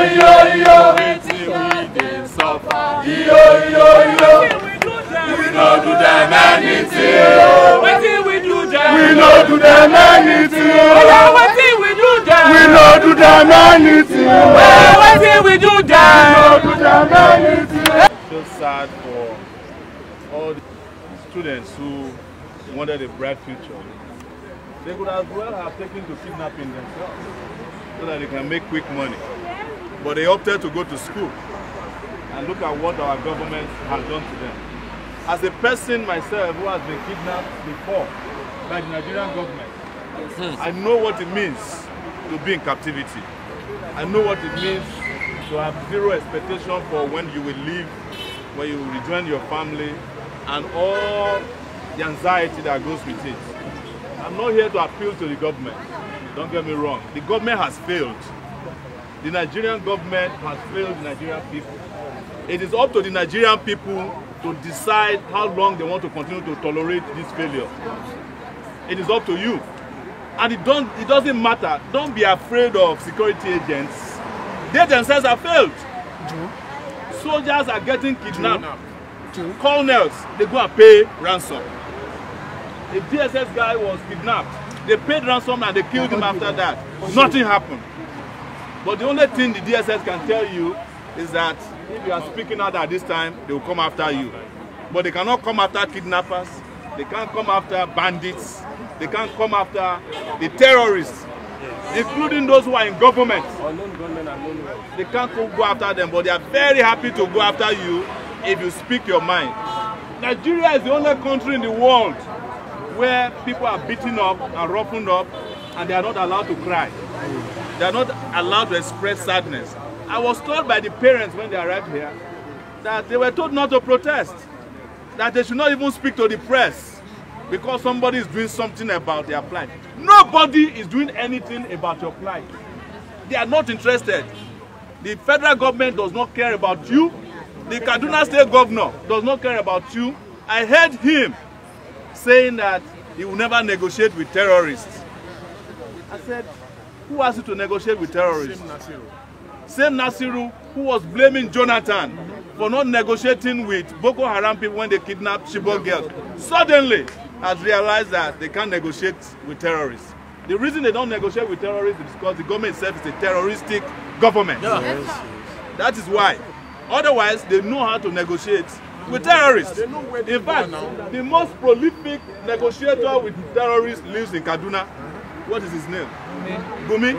Wetin we dey suffer. We no do them anything. Wetin we do them? We no do them anything. Wetin we do them? We no do them anything. Wetin we do them? We no do them anything. So sad for all the students who wanted a bright future. They could as well have taken to kidnapping themselves so that they can make quick money. But they opted to go to school. And look at what our government has done to them. As a person myself who has been kidnapped before by the Nigerian government, I know what it means to be in captivity. I know what it means to have zero expectation for when you will leave, when you will rejoin your family, and all the anxiety that goes with it. I'm not here to appeal to the government. Don't get me wrong. The government has failed. The Nigerian government has failed the Nigerian people. It is up to the Nigerian people to decide how long they want to continue to tolerate this failure. It is up to you. And it doesn't matter. Don't be afraid of security agents. They themselves have failed. Soldiers are getting kidnapped. Colonels, they go and pay ransom. A DSS guy was kidnapped. They paid ransom and they killed him after that. Nothing happened. But the only thing the DSS can tell you is that if you are speaking out at this time, they will come after you. But they cannot come after kidnappers. They can't come after bandits. They can't come after the terrorists, including those who are in government. They can't go after them, but they are very happy to go after you if you speak your mind. Nigeria is the only country in the world where people are beaten up and roughened up and they are not allowed to cry. They are not allowed to express sadness. I was told by the parents when they arrived here that they were told not to protest, that they should not even speak to the press because somebody is doing something about their plight. Nobody is doing anything about your plight. They are not interested. The federal government does not care about you. The Kaduna State governor does not care about you. I heard him saying that he will never negotiate with terrorists. I said, who asked you to negotiate with terrorists? Same Nasiru who was blaming Jonathan for not negotiating with Boko Haram people when they kidnapped Chibok girls, suddenly has realized that they can't negotiate with terrorists. The reason they don't negotiate with terrorists is because the government itself is a terroristic government. Yes. That is why. Otherwise, they know how to negotiate with terrorists. In fact, the most prolific negotiator with terrorists lives in Kaduna. What is his name? Gumi.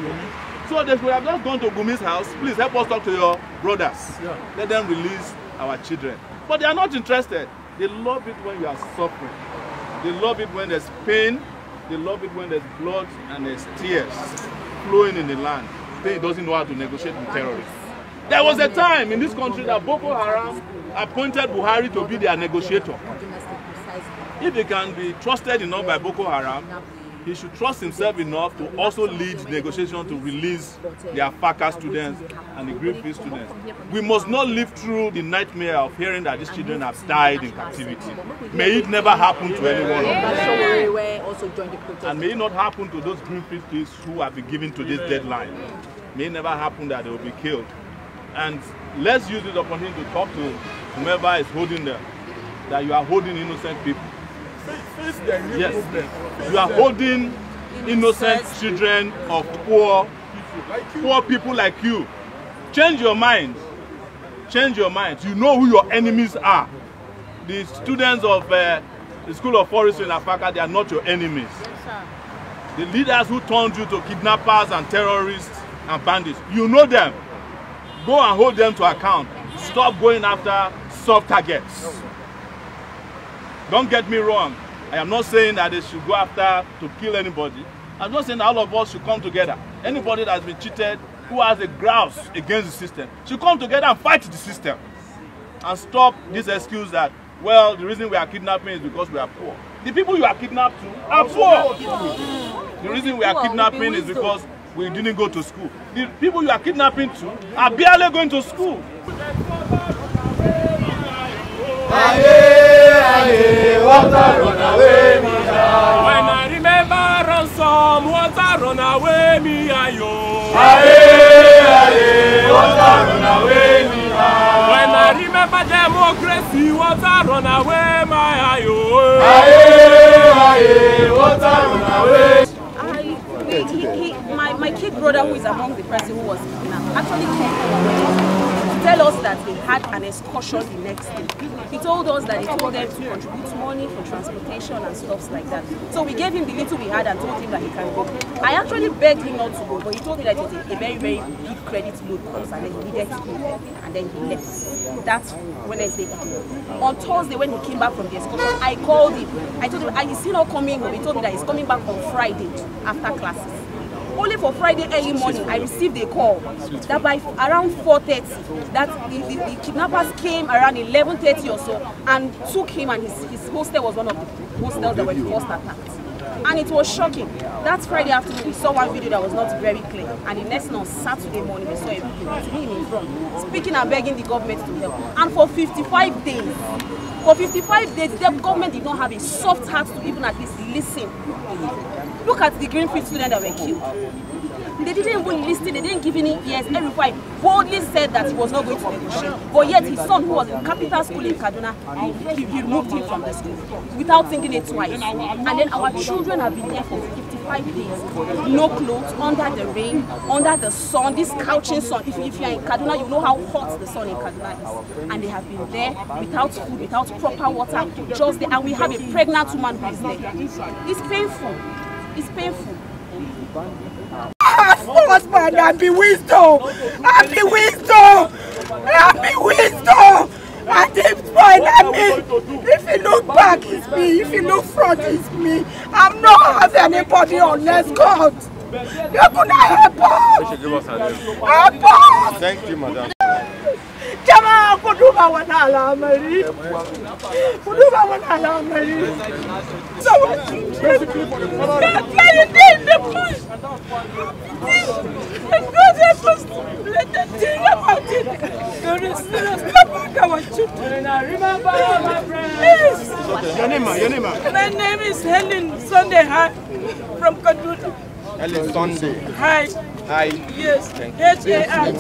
So they could have just gone to Gumi's house. Please help us talk to your brothers. Let them release our children. But they are not interested. They love it when you are suffering. They love it when there's pain. They love it when there's blood and there's tears flowing in the land. They doesn't know how to negotiate with terrorists. There was a time in this country that Boko Haram appointed Buhari to be their negotiator. If he can be trusted enough by Boko Haram, he should trust himself enough to also lead negotiations to release their FACA students and the Greenfield students. We must not live through the nightmare of hearing that these children have died in captivity. May it never happen to anyone of them. And may it not happen to those Greenfield kids who have been given to this deadline. May it never happen that they will be killed. And let's use this opportunity to talk to whomever is holding them, that you are holding innocent people. Yes, you are holding innocent children of poor people like you. Change your mind. Change your mind. You know who your enemies are. The students of the School of Forestry in Afaka, they are not your enemies. The leaders who turned you to kidnappers and terrorists and bandits, you know them. Go and hold them to account. Stop going after soft targets. Don't get me wrong. I am not saying that they should go after to kill anybody. I'm not saying that all of us should come together. Anybody that has been cheated, who has a grouse against the system, should come together and fight the system. And stop this excuse that, well, the reason we are kidnapping is because we are poor. The people you are kidnapped to are poor. The reason we are kidnapping is because we didn't go to school. The people you are kidnapping to are barely going to school. Water run away me now. When I remember ransom, water run away me ayo. When I remember democracy, what I run away, my ayo. My kid brother, who is among the person who was kidnapped, actually came to tell us that they had an excursion the next day. He told us that he told them to contribute money for transportation and stuff like that. So we gave him the little we had and told him that he can go. I actually begged him not to go, but he told me that it was a very, very big credit load course and then he needed to go there. And then he left. That's Wednesday. On Thursday, when he came back from the excursion, I called him. I told him, is he not coming home? He told me that he's coming back on Friday after classes. Only for Friday early morning, I received a call that by around 4:30, that the kidnappers came around 11:30 or so and took him, and his hostel was one of the hostels that were first attacked. And it was shocking. That Friday afternoon, we saw one video that was not very clear. And the next on Saturday morning, we saw a video with him in front, speaking and begging the government to help. And for 55 days, the government did not have a soft heart to even at least listen. Look at the Greenfield students that were killed. They didn't even listen, they didn't give any ears. Everybody boldly said that he was not going to negotiate. But yet his son, who was in capital school in Kaduna, he removed him from the school without thinking it twice. And then our children have been there for 55 days. No clothes, under the rain, under the sun, this scorching sun. If you're in Kaduna, you know how hot the sun in Kaduna is. And they have been there without food, without proper water, just there. And we have a pregnant woman who is there. It's painful. It's painful. Husband, and be wisdom, and be wisdom, and be wisdom. At this point, I mean, if you look back, it's me. If you look front, it's me. I'm not having anybody unless God. You're gonna help us. Help us. Thank you, madam. Jama, kuduba wanala Mary. Kuduba wanala Mary. So what? You did the push. And God help us. Let them think about it. God is serious about our children. And I remember all my friends. Yes. Your name? My name is Helen Sunday High from Kaduna. Helen Sunday. Hi. Hi. Yes. H-A-I. You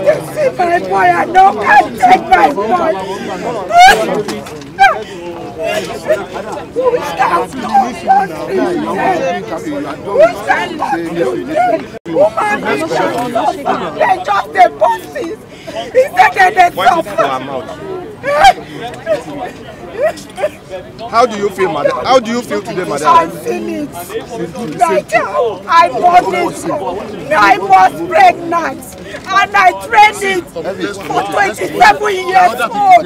can see my boy. I know can't take my boy. Who's that? Woman, they just the bosses. He said they suffer. How do you feel, madam? How do you feel today, madam? I feel it. Right now, I was this. I was pregnant. And I trained it for 27 years old.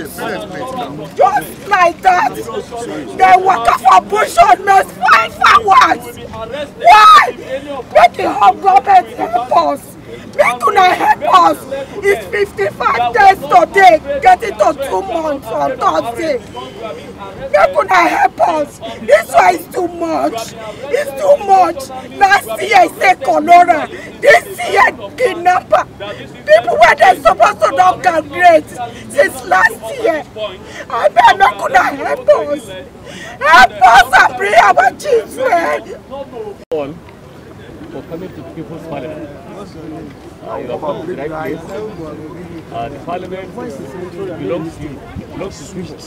Just like that. They work for bush on us 5 hours. Why? Make the whole government help us. Make una help us. It's 55 days today. Get it to 2 months on Thursday. Make una help us. This one is too much. It's too much. Last year I said cholera. This year kidnapper. People were they supposed to not graduate since last year. I bet not gonna help us. Help us and bring our children. For coming to People's Parliament. You have come to the right place. The Parliament belongs to you, belongs to people.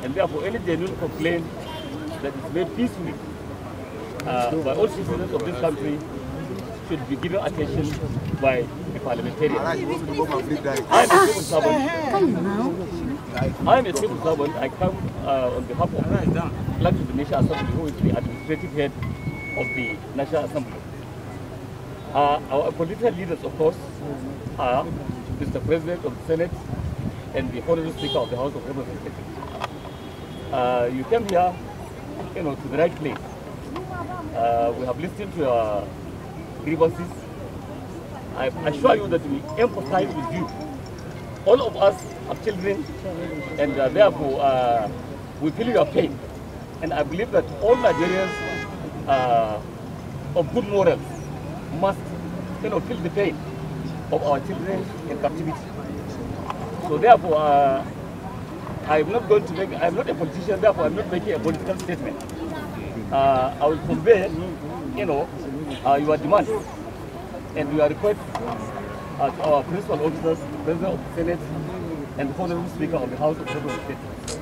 And therefore, any genuine complaint that is made peacefully by all citizens of this country should be given attention by the parliamentarians. I am a civil servant. I come on behalf of the National Assembly, who is the administrative head of the National Assembly. Our political leaders, of course, are Mr. President of the Senate and the Honorable Speaker of the House of Representatives. You came here, to the right place. We have listened to your grievances. I assure you that we empathize with you. All of us have children, and therefore we feel your pain. And I believe that all Nigerians of good morals must, feel the pain of our children in captivity. So therefore, I'm not a politician, therefore I'm not making a political statement. I will convey, your demands and your requests our principal officers, the President of the Senate, and the Honorable Speaker of the House of Representatives.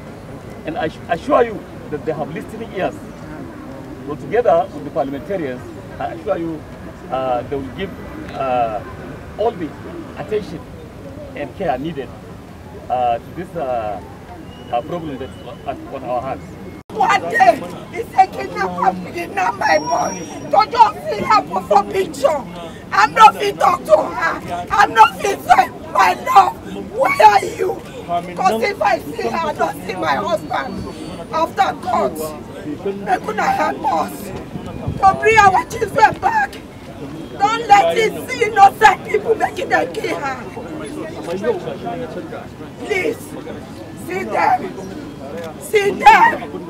And I assure you that they have listening ears. So together with the parliamentarians, I assure you they will give all the attention and care needed to this problem that's on our hands. One day, it's a kidnap my boy. To just see her for picture. I'm not fit to talk to her. I'm not fit to say, my love, where are you? Because if I see her, I don't see my husband. After God, I couldn't help us. To bring our children back. Don't let it see innocent people making them kill her. Please, see them. See them.